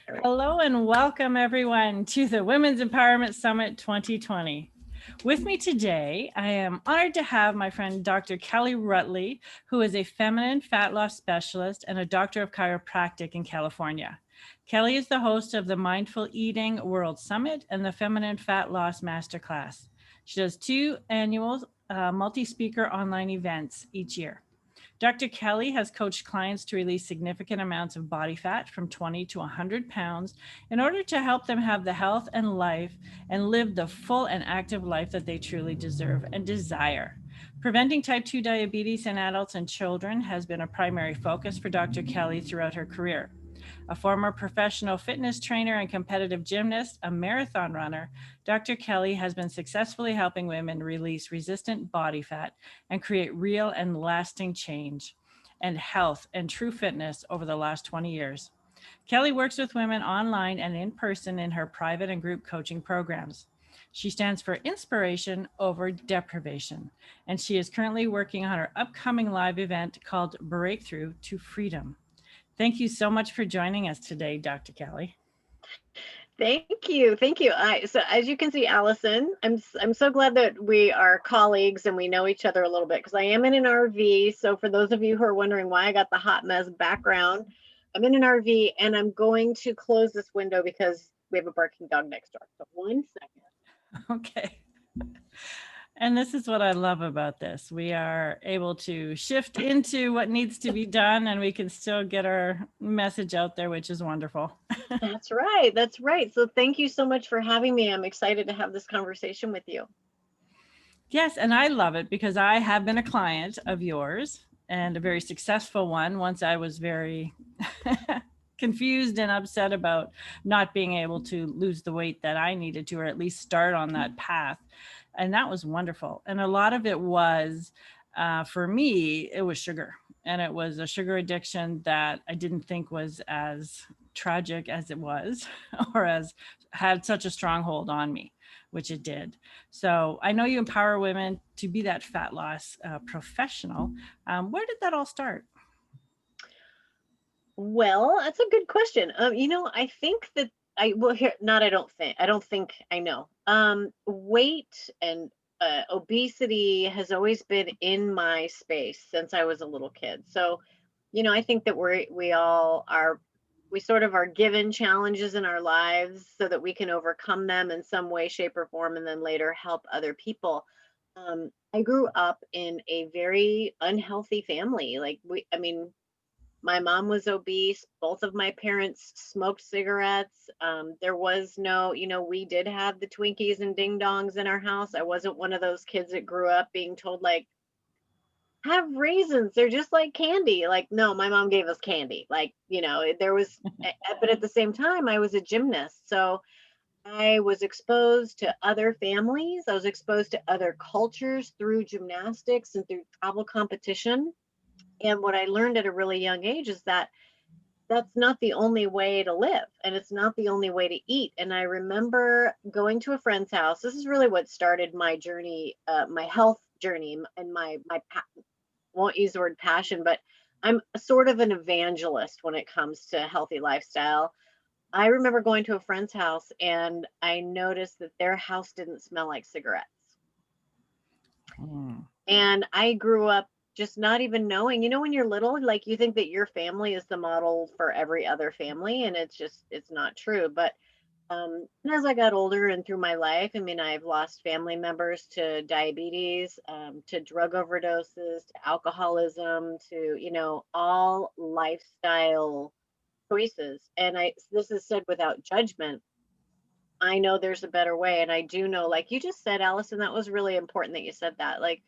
Hello and welcome everyone to the Women's Empowerment Summit 2020. With me today, I am honored to have my friend Dr. Kellee Rutley, who is a feminine fat loss specialist and a doctor of chiropractic in California. Kellee is the host of the Mindful Eating World Summit and the Feminine Fat Loss Masterclass. She does two annual multi-speaker online events each year. Dr. Kellee has coached clients to release significant amounts of body fat from 20 to 100 pounds in order to help them have the health and life and live the full and active life that they truly deserve and desire. Preventing type 2 diabetes in adults and children has been a primary focus for Dr. Kellee throughout her career. A former professional fitness trainer and competitive gymnast, a marathon runner, Dr. Kellee has been successfully helping women release resistant body fat and create real and lasting change and health and true fitness over the last 20 years. Kellee works with women online and in person in her private and group coaching programs. She stands for inspiration over deprivation, and she is currently working on her upcoming live event called Breakthrough to Freedom. Thank you so much for joining us today, Dr. Kellee. Thank you. Thank you. So as you can see, Alyson, I'm so glad that we are colleagues and we know each other a little bit because I am in an RV. So for those of you who are wondering why I got the hot mess background, I'm in an RV and I'm going to close this window because we have a barking dog next door. So 1 second. Okay. And this is what I love about this. We are able to shift into what needs to be done and we can still get our message out there, which is wonderful. That's right. That's right. So thank you so much for having me. I'm excited to have this conversation with you. Yes, and I love it because I have been a client of yours and a very successful one once I was very confused and upset about not being able to lose the weight that I needed to, or at least start on that path. And that was wonderful. And a lot of it was, for me, it was sugar. And it was a sugar addiction that I didn't think was as tragic as it was, or as had such a stronghold on me, which it did. So I know you empower women to be that fat loss professional. Where did that all start? Well, that's a good question. I think that I well here not I don't think I know. Weight and obesity has always been in my space since I was a little kid. So, I think that we sort of are given challenges in our lives so that we can overcome them in some way, shape, or form, and then later help other people. I grew up in a very unhealthy family. I mean, my mom was obese. Both of my parents smoked cigarettes. There was no, we did have the Twinkies and ding dongs in our house. I wasn't one of those kids that grew up being told, like, have raisins. They're just like candy. Like, no, my mom gave us candy. Like, there was, but at the same time, I was a gymnast. So I was exposed to other families. I was exposed to other cultures through gymnastics and through travel competition. And what I learned at a really young age is that that's not the only way to live and it's not the only way to eat. And I remember going to a friend's house. This is really what started my journey, my health journey, and won't use the word passion, but I'm sort of an evangelist when it comes to healthy lifestyle. I remember going to a friend's house and I noticed that their house didn't smell like cigarettes. Mm. And I grew up just not even knowing, when you're little, like you think that your family is the model for every other family, and it's not true. But and as I got older and through my life, I mean, I've lost family members to diabetes, to drug overdoses, to alcoholism, to, all lifestyle choices. And this is said without judgment. I know there's a better way. And I do know, like you just said, Alyson, that was really important that you said that. Like,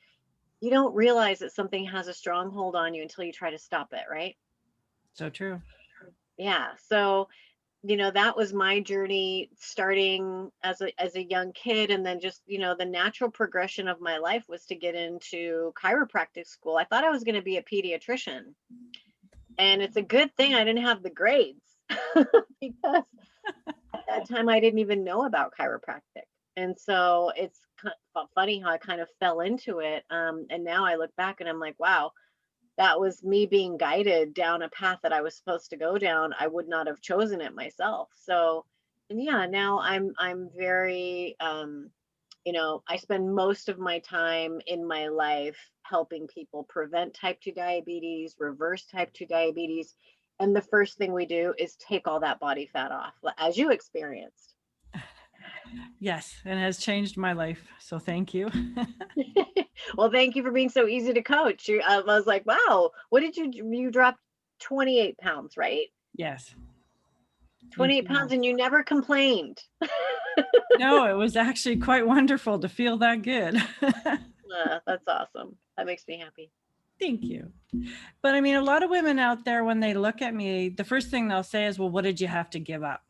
you don't realize that something has a stronghold on you until you try to stop it, right? So true. Yeah. So, that was my journey starting as a young kid, and then just, the natural progression of my life was to get into chiropractic school. I thought I was going to be a pediatrician. And it's a good thing I didn't have the grades because at that time I didn't even know about chiropractic. And so it's funny how I kind of fell into it. And now I look back and I'm like, wow, That was me being guided down a path that I was supposed to go down. I would not have chosen it myself. So, and yeah, now I'm very I spend most of my time in my life helping people prevent type 2 diabetes, reverse type 2 diabetes. And the first thing we do is take all that body fat off, as you experienced. Yes, and it has changed my life. So thank you. Well, thank you for being so easy to coach. I was like, wow, what did you dropped 28 pounds, right? Yes. 28 pounds and you never complained. No, it was actually quite wonderful to feel that good. That's awesome. That makes me happy. Thank you. But I mean, a lot of women out there, when they look at me, the first thing they'll say is, well, what did you have to give up?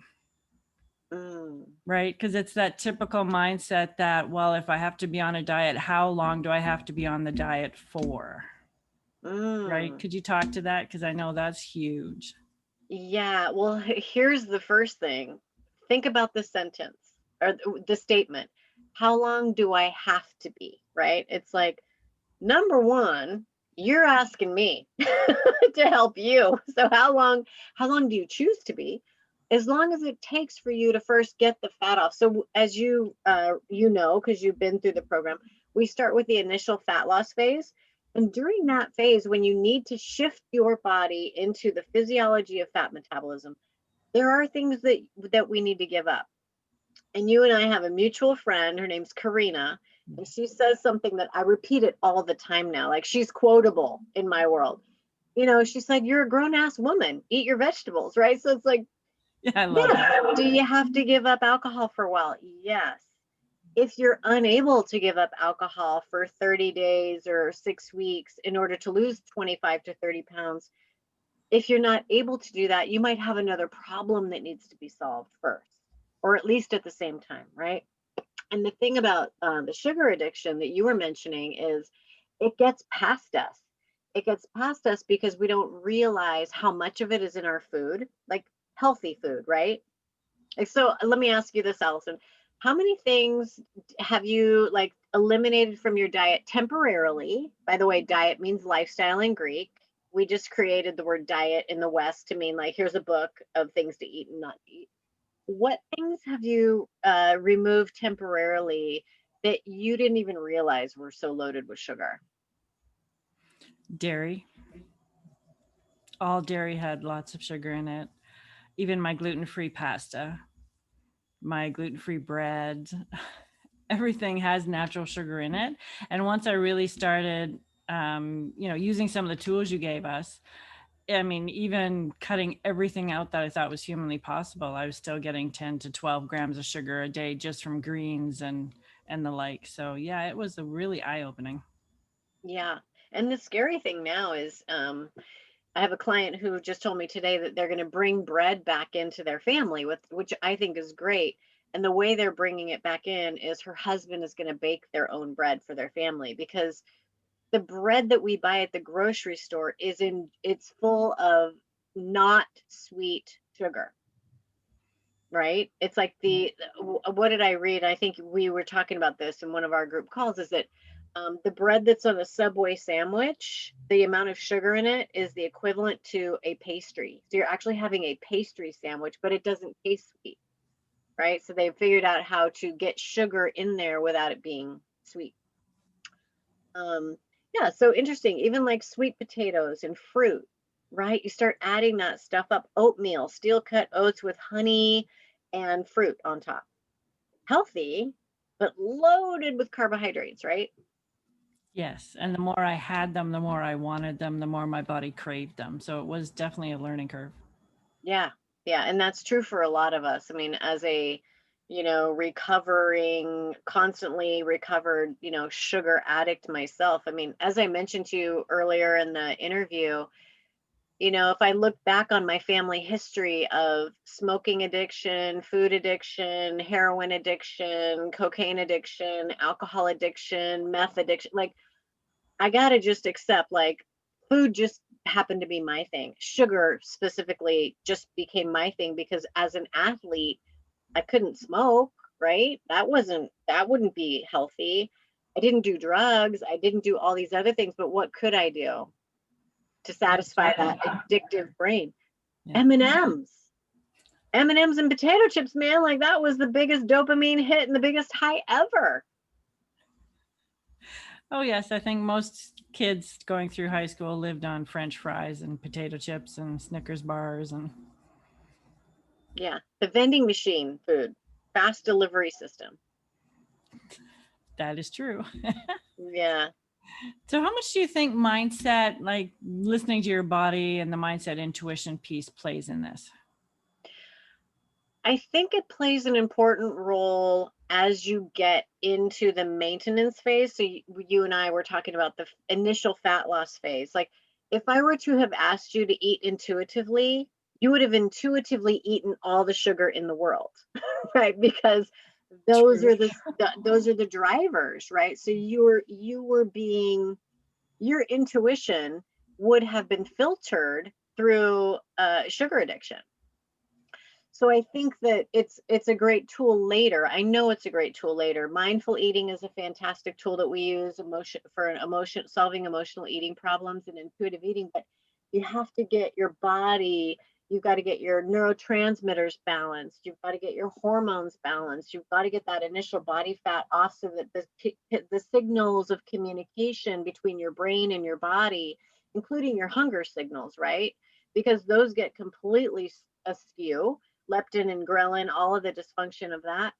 Right? Because it's that typical mindset that, well, if I have to be on a diet, how long do I have to be on the diet for? Right? Could you talk to that? Because I know that's huge. Yeah, well, here's the first thing. Think about the sentence or the statement. How long do I have to be? Right? It's like, number one, you're asking me to help you. So how long do you choose to be? As long as it takes for you to first get the fat off. So as you because you've been through the program, we start with the initial fat loss phase. And during that phase, when you need to shift your body into the physiology of fat metabolism, there are things that we need to give up. And you and I have a mutual friend, her name's Karina, and she says something that I repeat it all the time now. Like, she's quotable in my world. She said, you're a grown ass woman, eat your vegetables, right? So it's like, yeah, I love that. Do you have to give up alcohol for a while? Yes. If you're unable to give up alcohol for 30 days or 6 weeks in order to lose 25 to 30 pounds, if you're not able to do that, you might have another problem that needs to be solved first, or at least at the same time, right? And the thing about the sugar addiction that you were mentioning is it gets past us. It gets past us because we don't realize how much of it is in our food, like healthy food, right? So let me ask you this, Alyson. How many things have you like eliminated from your diet temporarily? By the way, diet means lifestyle in Greek. We just created the word diet in the West to mean like, here's a book of things to eat and not eat. What things have you removed temporarily that you didn't even realize were so loaded with sugar? Dairy. All dairy had lots of sugar in it. Even my gluten-free pasta, my gluten-free bread, everything has natural sugar in it. And once I really started, using some of the tools you gave us, I mean, even cutting everything out that I thought was humanly possible, I was still getting 10 to 12 grams of sugar a day just from greens and the like. So yeah, it was a really eye-opening. Yeah. And the scary thing now is I have a client who just told me today that they're going to bring bread back into their family, which I think is great. And the way they're bringing it back in is her husband is going to bake their own bread for their family, because the bread that we buy at the grocery store it's full of not sweet sugar, right? It's like what did I read? I think we were talking about this in one of our group calls, is that the bread that's on a Subway sandwich, the amount of sugar in it is the equivalent to a pastry. So you're actually having a pastry sandwich, but it doesn't taste sweet, right? So they figured out how to get sugar in there without it being sweet. Yeah, so interesting. Even like sweet potatoes and fruit, right? You start adding that stuff up. Oatmeal, steel cut oats with honey and fruit on top. Healthy, but loaded with carbohydrates, right? Yes. And the more I had them, the more I wanted them, the more my body craved them. So it was definitely a learning curve. Yeah. Yeah. And that's true for a lot of us. I mean, as a, recovering, constantly recovered, sugar addict myself. I mean, as I mentioned to you earlier in the interview, if I look back on my family history of smoking addiction, food addiction, heroin addiction, cocaine addiction, alcohol addiction, meth addiction, like, I got to just accept, like, food just happened to be my thing. Sugar specifically just became my thing because as an athlete, I couldn't smoke, right? That wouldn't be healthy. I didn't do drugs. I didn't do all these other things, but what could I do? to satisfy that addictive brain. Yeah. M&Ms. M&Ms and potato chips, man, like that was the biggest dopamine hit and the biggest high ever. Oh, yes. I think most kids going through high school lived on French fries and potato chips and Snickers bars. And Yeah, the vending machine food, fast delivery system. that is true. Yeah. So how much do you think mindset, like listening to your body and the mindset intuition piece, plays in this? I think it plays an important role as you get into the maintenance phase. So you and I were talking about the initial fat loss phase. Like if I were to have asked you to eat intuitively, you would have intuitively eaten all the sugar in the world, right? Because those True. are those are the drivers, right? So you were being, your intuition would have been filtered through sugar addiction. So I think that it's a great tool later. I know it's a great tool later. Mindful eating is a fantastic tool that we use solving emotional eating problems and intuitive eating, but you have to get your body, you've got to get your neurotransmitters balanced, you've got to get your hormones balanced, you've got to get that initial body fat off so that the signals of communication between your brain and your body, including your hunger signals, right? Because those get completely askew, leptin and ghrelin, all of the dysfunction of that.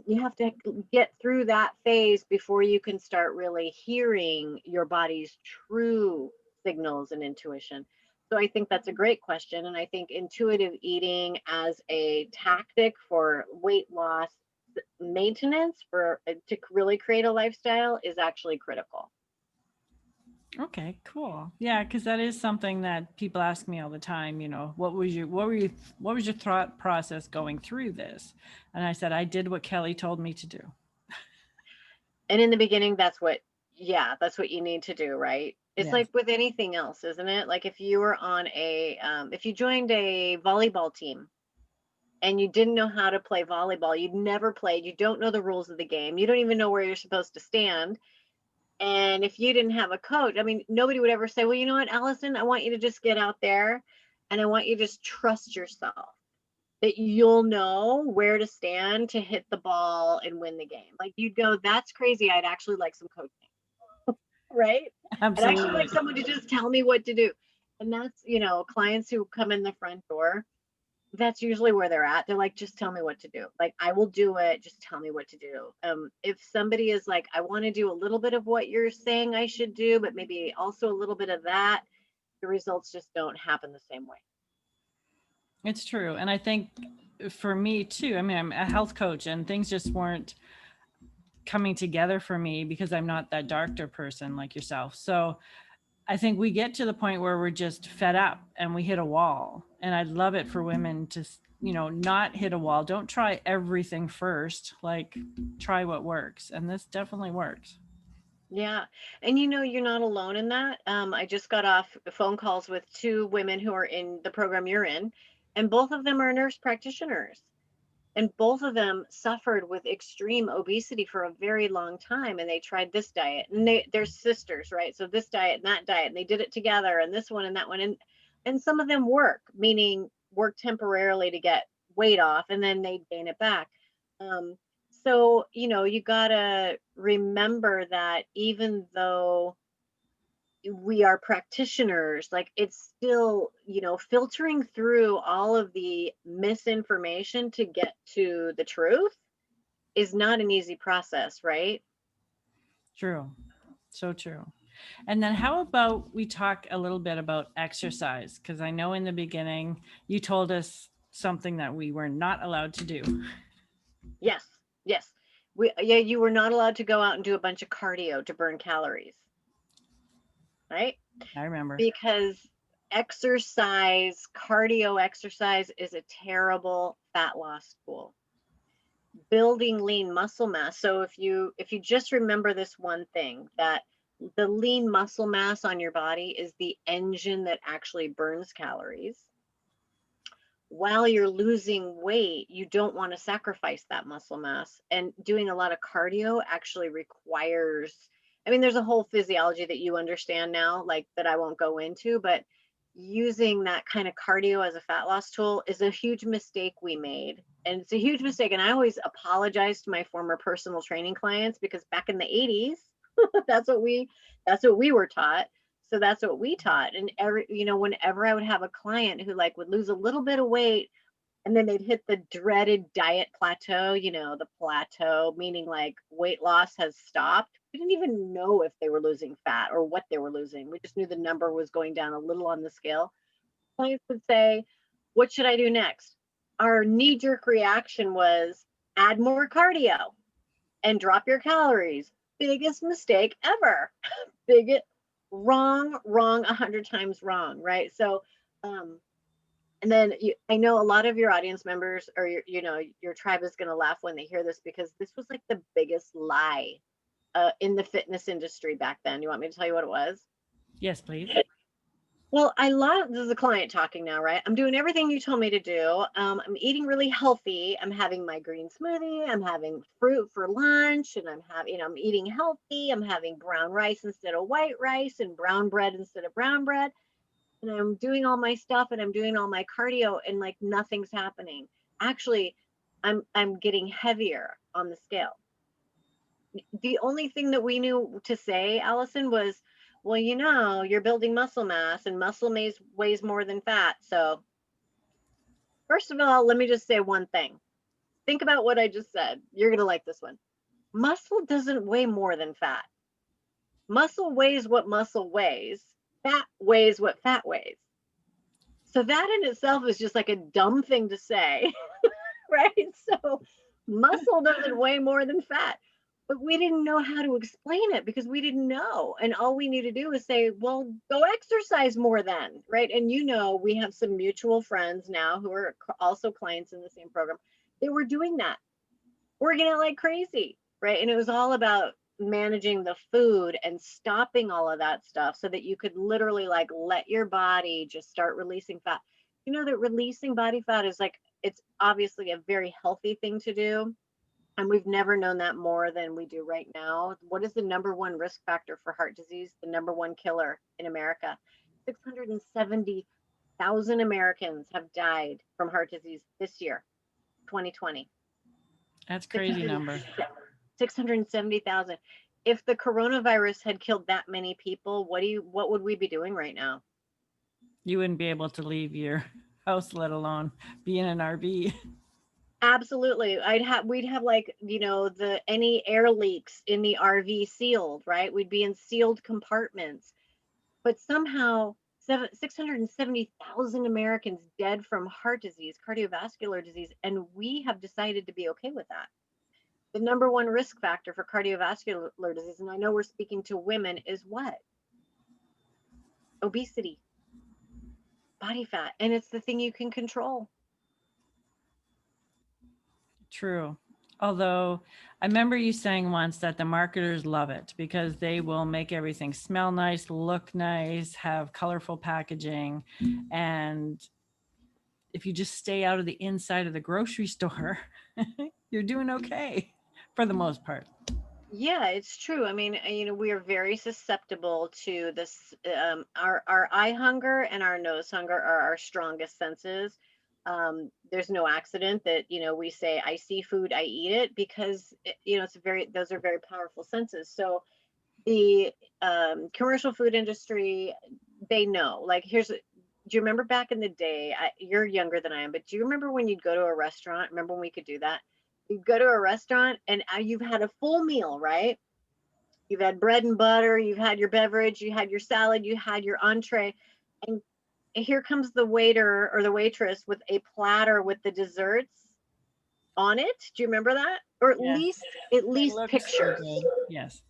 You have to get through that phase before you can start really hearing your body's true signals and intuition. So I think that's a great question. And I think intuitive eating as a tactic for weight loss maintenance to really create a lifestyle is actually critical. Okay, cool. Yeah, because that is something that people ask me all the time. What was your thought process going through this? And I said, I did what Kelly told me to do. And in the beginning, that's what you need to do, right? It's Yes. like with anything else, isn't it? Like if you were on if you joined a volleyball team and you didn't know how to play volleyball, you'd never played, you don't know the rules of the game, you don't even know where you're supposed to stand. And if you didn't have a coach, I mean, nobody would ever say, well, you know what, Alyson, I want you to just get out there and I want you to just trust yourself that you'll know where to stand to hit the ball and win the game. Like you'd go, that's crazy. I'd actually like some coaching, right? I'd actually Absolutely. like someone to just tell me what to do. And that's, clients who come in the front door, that's usually where they're at. They're like, just tell me what to do. Like, I will do it. Just tell me what to do. If somebody is like, I want to do a little bit of what you're saying I should do, but maybe also a little bit of that, the results just don't happen the same way. It's true. And I think for me too, I mean, I'm a health coach and things just weren't coming together for me because I'm not that doctor person like yourself. So I think we get to the point where we're just fed up and we hit a wall. And I'd love it for women to, not hit a wall. Don't try everything first. Like, try what works. And this definitely works. Yeah. And you're not alone in that. I just got off phone calls with two women who are in the program you're in, and both of them are nurse practitioners. And both of them suffered with extreme obesity for a very long time. And they tried this diet, and they're sisters, right? So this diet and that diet, and they did it together, and this one and that one. And some of them meaning work temporarily to get weight off, and then they gain it back. Um, so, you gotta remember that even though we are practitioners, like it's still, filtering through all of the misinformation to get to the truth is not an easy process, right? True. So true. And then how about we talk a little bit about exercise? Because I know in the beginning you told us something that we were not allowed to do. Yes, yes. You were not allowed to go out and do a bunch of cardio to burn calories, right? I remember. Because cardio exercise is a terrible fat loss tool. Building lean muscle mass. So if you just remember this one thing, that the lean muscle mass on your body is the engine that actually burns calories. While you're losing weight, you don't want to sacrifice that muscle mass. And doing a lot of cardio actually requires I mean, there's a whole physiology that you understand now, like that I won't go into, but using that kind of cardio as a fat loss tool is a huge mistake we made. And it's a huge mistake. And I always apologize to my former personal training clients, because back in the 80s, that's what we were taught. So that's what we taught. And whenever I would have a client who like would lose a little bit of weight, and then they'd hit the dreaded diet plateau, the plateau, meaning like weight loss has stopped. We didn't even know if they were losing fat or what they were losing. We just knew the number was going down a little on the scale. Clients would say, what should I do next? Our knee-jerk reaction was add more cardio and drop your calories. Biggest mistake ever. Biggest, wrong, 100 times wrong, right? So, and then I know a lot of your audience members or your tribe is going to laugh when they hear this, because this was like the biggest lie in the fitness industry back then. You want me to tell you what it was? Yes, please. Well, this is a client talking now, right? I'm doing everything you told me to do. I'm eating really healthy. I'm having my green smoothie. I'm having fruit for lunch, and I'm eating healthy. I'm having brown rice instead of white rice, and brown bread instead of brown bread. And I'm doing all my stuff, and I'm doing all my cardio, and like nothing's happening. Actually, I'm getting heavier on the scale. The only thing that we knew to say, Alyson, was, well, you're building muscle mass, and muscle weighs more than fat. So first of all, let me just say one thing. Think about what I just said. You're going to like this one. Muscle doesn't weigh more than fat. Muscle weighs what muscle weighs. Fat weighs what fat weighs. So that in itself is just like a dumb thing to say, right? So muscle doesn't weigh more than fat. But we didn't know how to explain it, because we didn't know. And all we need to do is say, well, go exercise more then, right? And we have some mutual friends now who are also clients in the same program. They were doing that, working out like crazy, right? And it was all about managing the food and stopping all of that stuff so that you could literally like let your body just start releasing fat. You know that releasing body fat is like, it's obviously a very healthy thing to do. And we've never known that more than we do right now. What is the number one risk factor for heart disease? The number one killer in America? 670,000 Americans have died from heart disease this year, 2020. That's crazy number. 670,000. If the coronavirus had killed that many people, what would we be doing right now? You wouldn't be able to leave your house, let alone be in an RV. Absolutely. We'd have like, any air leaks in the RV sealed, right? We'd be in sealed compartments. But somehow 670,000 Americans dead from heart disease, cardiovascular disease, and we have decided to be okay with that. The number one risk factor for cardiovascular disease, and I know we're speaking to women, is what? Obesity, body fat, and it's the thing you can control. True. Although I remember you saying once that the marketers love it because they will make everything smell nice, look nice, have colorful packaging. And if you just stay out of the inside of the grocery store, you're doing okay for the most part. Yeah, it's true. I mean, we are very susceptible to this. Our eye hunger and our nose hunger are our strongest senses. There's no accident that, we say, I see food, I eat it, because, those are very powerful senses. So the commercial food industry, they know, like, do you remember back in the day, you're younger than I am, but do you remember when you'd go to a restaurant? Remember when we could do that? You go to a restaurant and you've had a full meal, right? You've had bread and butter, you've had your beverage, you had your salad, you had your entree, and here comes the waiter or the waitress with a platter with the desserts on it. Do you remember that? Or at least pictures. So yes.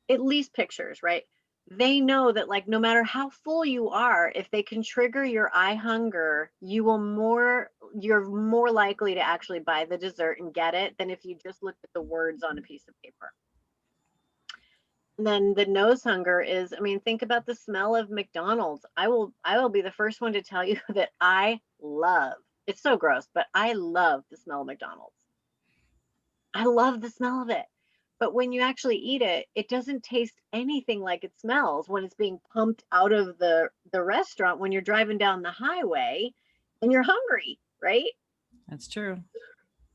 At least pictures, right? They know that, like, no matter how full you are, if they can trigger your eye hunger, you're more likely to actually buy the dessert and get it than if you just looked at the words on a piece of paper. And then the nose hunger is, I mean, think about the smell of McDonald's. I will be the first one to tell you that I love, it's so gross, but I love the smell of McDonald's. I love the smell of it. But when you actually eat it, it doesn't taste anything like it smells when it's being pumped out of the restaurant when you're driving down the highway and you're hungry, right? That's true.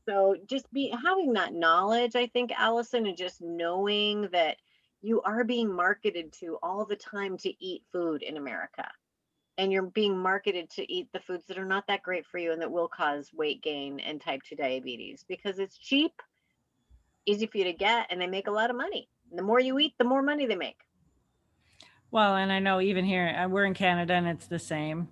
So just be having that knowledge, I think, Allison, and just knowing that you are being marketed to all the time to eat food in America. And you're being marketed to eat the foods that are not that great for you and that will cause weight gain and type 2 diabetes because it's cheap, easy for you to get, and they make a lot of money. And the more you eat, the more money they make. Well, and I know even here, we're in Canada and it's the same.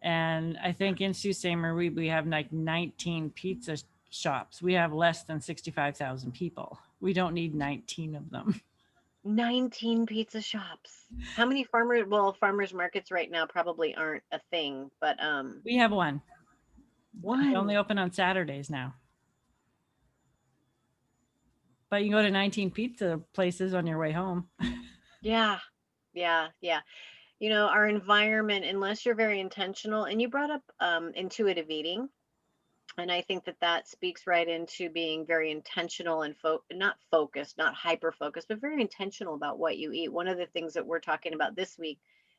And I think in Sault Ste. Marie, we have like 19 pizza shops. We have less than 65,000 people. We don't need 19 of them. 19 pizza shops. How many farmers markets right now probably aren't a thing, but We have one. They one. only open on Saturdays now. But you can go to 19 pizza places on your way home. Yeah. Yeah, yeah. You know, our environment, unless you're very intentional, and you brought up intuitive eating, and I think that that speaks right into being very intentional and not focused, not hyper focused, but very intentional about what you eat. One of the things that we're talking about this week,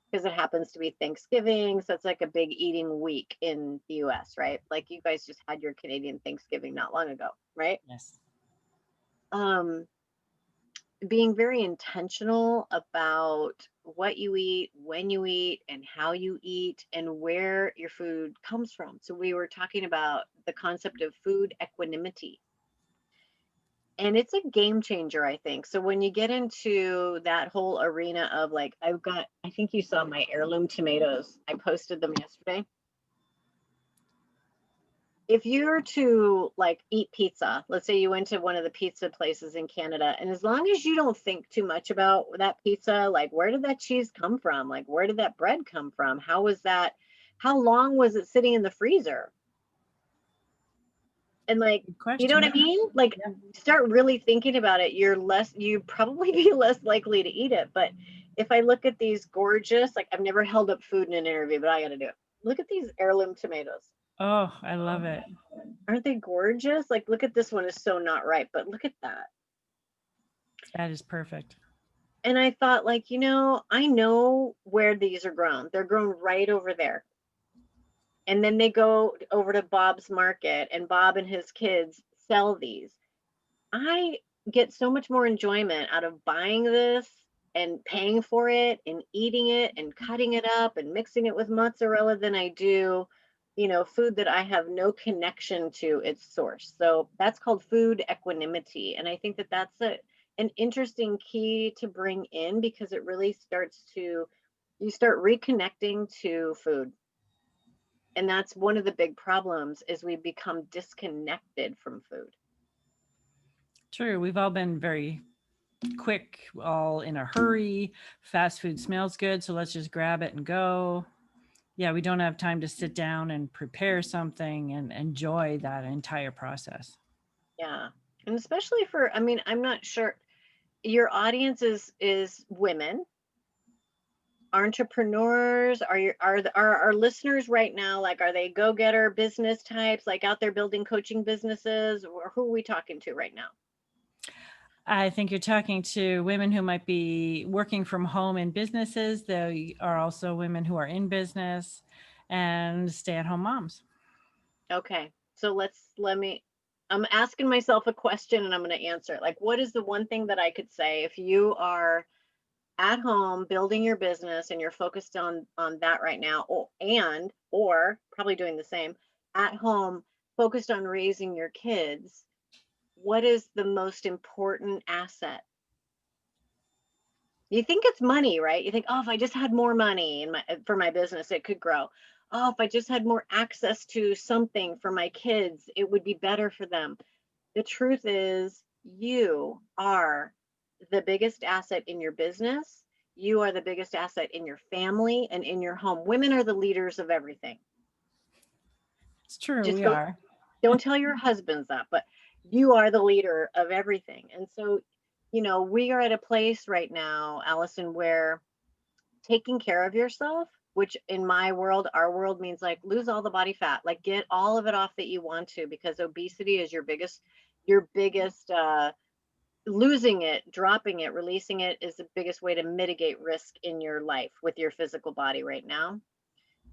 because it happens to be Thanksgiving, so it's like a big eating week in the US, right? Like you guys just had your Canadian Thanksgiving not long ago, right? Yes. Um, being very intentional about what you eat, when you eat, and how you eat, and where your food comes from. So, we were talking about the concept of food equanimity. And it's a game changer, I think. So, when you get into that whole arena of like, I think you saw my heirloom tomatoes. I posted them yesterday. If you were to like eat pizza, let's say you went to one of the pizza places in Canada, and as long as you don't think too much about that pizza, like where did that cheese come from? Like where did that bread come from? How was that? How long was it sitting in the freezer? And like, Good you know what I question. mean? Like Yeah. start really thinking about it. You probably be less likely to eat it. But if I look at these gorgeous, like I've never held up food in an interview, but I got to do it. Look at these heirloom tomatoes. Oh, I love it. Aren't they gorgeous? Like, look at this one is so not ripe, but look at that. That is perfect. And I thought, like, I know where these are grown. They're grown right over there. And then they go over to Bob's market, and Bob and his kids sell these. I get so much more enjoyment out of buying this and paying for it and eating it and cutting it up and mixing it with mozzarella than I do, food that I have no connection to its source. So that's called food equanimity. And I think that that's an interesting key to bring in because it really you start reconnecting to food. And that's one of the big problems is we become disconnected from food. True. We've all been very quick, all in a hurry. Fast food smells good, so let's just grab it and go. Yeah, we don't have time to sit down and prepare something and enjoy that entire process. Yeah. And especially I'm not sure your audience is women, entrepreneurs. Are our listeners right now, like, are they go-getter business types, like out there building coaching businesses, or who are we talking to right now? I think you're talking to women who might be working from home in businesses. There are also women who are in business and stay-at-home moms. Okay. So I'm asking myself a question and I'm going to answer it. Like, what is the one thing that I could say if you are at home building your business and you're focused on that right now, or probably doing the same at home, focused on raising your kids? What is the most important asset? You think it's money, right? You think, oh, if I just had more money for my business, it could grow. Oh, if I just had more access to something for my kids, it would be better for them. The truth is, you are the biggest asset in your business. You are the biggest asset in your family and in your home. Women are the leaders of everything. It's true, Just we go, are. don't tell your husbands that, but you are the leader of everything. And so, we are at a place right now, Alyson, where taking care of yourself, which in my world, our world, means like lose all the body fat, like get all of it off that you want to, because obesity is your biggest losing it, dropping it, releasing it is the biggest way to mitigate risk in your life with your physical body right now.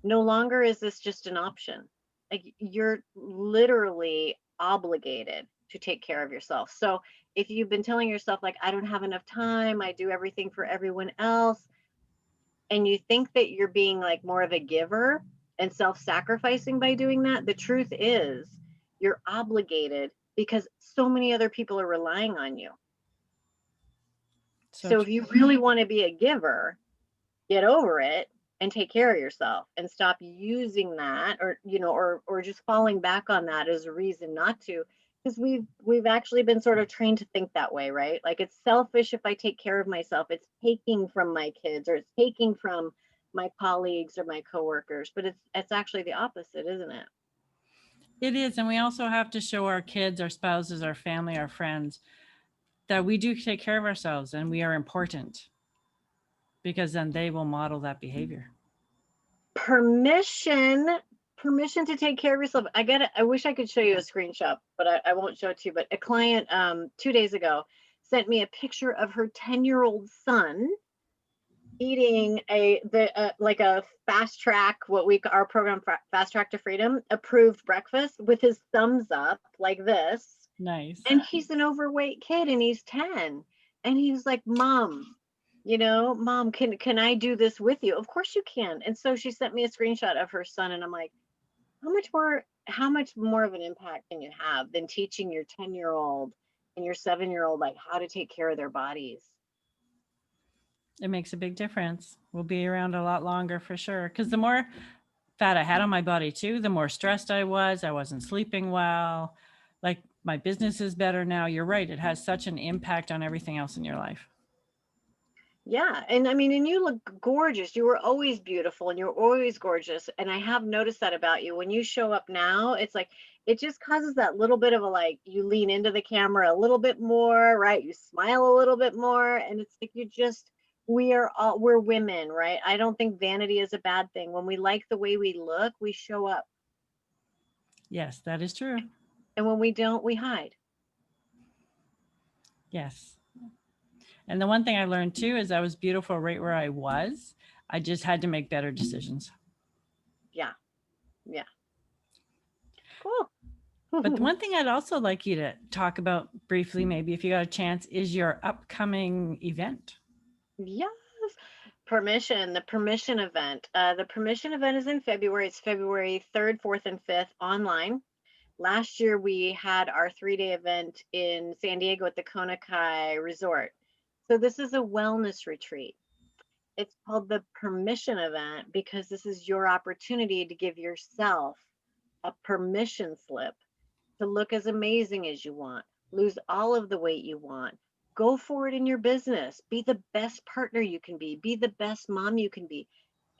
No longer is this just an option. Like, you're literally obligated to take care of yourself. So if you've been telling yourself, like, I don't have enough time, I do everything for everyone else, and you think that you're being like more of a giver and self-sacrificing by doing that, the truth is you're obligated because so many other people are relying on you. So So if you really want to be a giver, get over it and take care of yourself and stop using that, or or just falling back on that as a reason not to, because we've actually been sort of trained to think that way, right? Like, it's selfish if I take care of myself, it's taking from my kids, or it's taking from my colleagues or my coworkers, but it's actually the opposite, isn't it? it is. And we also have to show our kids, our spouses, our family, our friends that we do take care of ourselves and we are important, because then they will model that behavior. Permission, permission to take care of yourself. I wish I could show you a screenshot, but I won't show it to you. But a client 2 days ago sent me a picture of her 10-year-old son eating like a fast track, what we our program fast track to freedom approved breakfast with his thumbs up like this. Nice. And he's an overweight kid and he's 10. And he's like, Mom, Mom, can I do this with you? Of course you can. And so she sent me a screenshot of her son, and I'm like, how much more of an impact can you have than teaching your 10-year-old and your 7-year-old like how to take care of their bodies? It makes a big difference. We'll be around a lot longer for sure. Because the more fat I had on my body too, the more stressed I was. I wasn't sleeping well. Like, my business is better now. You're right. It has such an impact on everything else in your life. Yeah. And I mean, and you look gorgeous. You were always beautiful and you're always gorgeous. And I have noticed that about you. When you show up now, it's like, it just causes that little bit of a, like, you lean into the camera a little bit more, right? You smile a little bit more. And it's like, we're women, right? I don't think vanity is a bad thing. When we like the way we look, we show up. Yes, that is true. And when we don't, we hide. Yes. And the one thing I learned too is I was beautiful right where I was. I just had to make better decisions. Yeah. Yeah. Cool. But the one thing I'd also like you to talk about briefly, maybe if you got a chance, is your upcoming event. Yes. The permission event. The permission event is in February. It's February 3rd, 4th, and 5th online. Last year, we had our 3-day event in San Diego at the Konakai Resort. So this is a wellness retreat. It's called the permission event because this is your opportunity to give yourself a permission slip to look as amazing as you want, lose all of the weight you want, go for it in your business, be the best partner you can be the best mom you can be.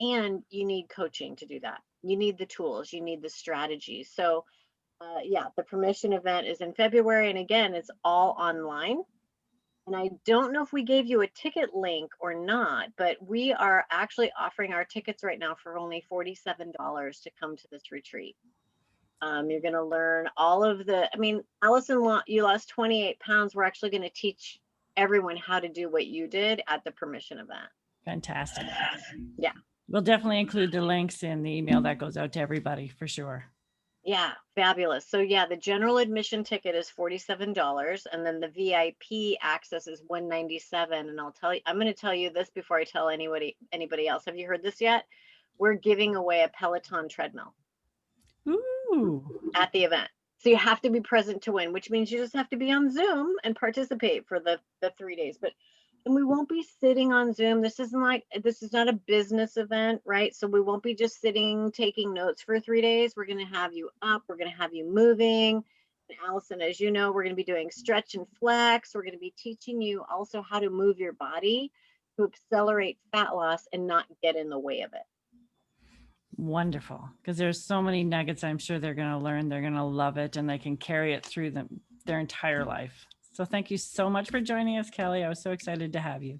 And you need coaching to do that. You need the tools, you need the strategies. So yeah, the permission event is in February. And again, it's all online. And I don't know if we gave you a ticket link or not, but we are actually offering our tickets right now for only $47 to come to this retreat. You're going to learn all of Alyson, you lost 28 pounds. We're actually going to teach everyone how to do what you did at the permission event. Fantastic. Yeah. We'll definitely include the links in the email that goes out to everybody for sure. Yeah, fabulous. So yeah, the general admission ticket is $47, and then the VIP access is $197. And I'm going to tell you this before I tell anybody else. Have you heard this yet? We're giving away a Peloton treadmill. Ooh. At the event. So you have to be present to win, which means you just have to be on Zoom and participate for the 3 days. And we won't be sitting on Zoom. This is not a business event, right? So we won't be just sitting taking notes for 3 days. We're going to have you up. We're going to have you moving. And Alyson, as you know, we're going to be doing stretch and flex. We're going to be teaching you also how to move your body to accelerate fat loss and not get in the way of it. Wonderful. Because there's so many nuggets I'm sure they're going to learn. They're going to love it, and they can carry it through their entire life. So thank you so much for joining us, Kelly. I was so excited to have you.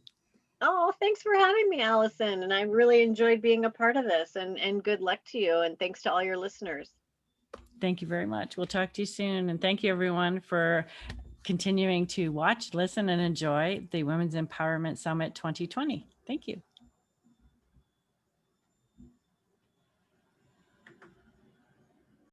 Oh, thanks for having me, Alyson. And I really enjoyed being a part of this, and good luck to you. And thanks to all your listeners. Thank you very much. We'll talk to you soon. And thank you everyone for continuing to watch, listen, and enjoy the Women's Empowerment Summit 2020. Thank you.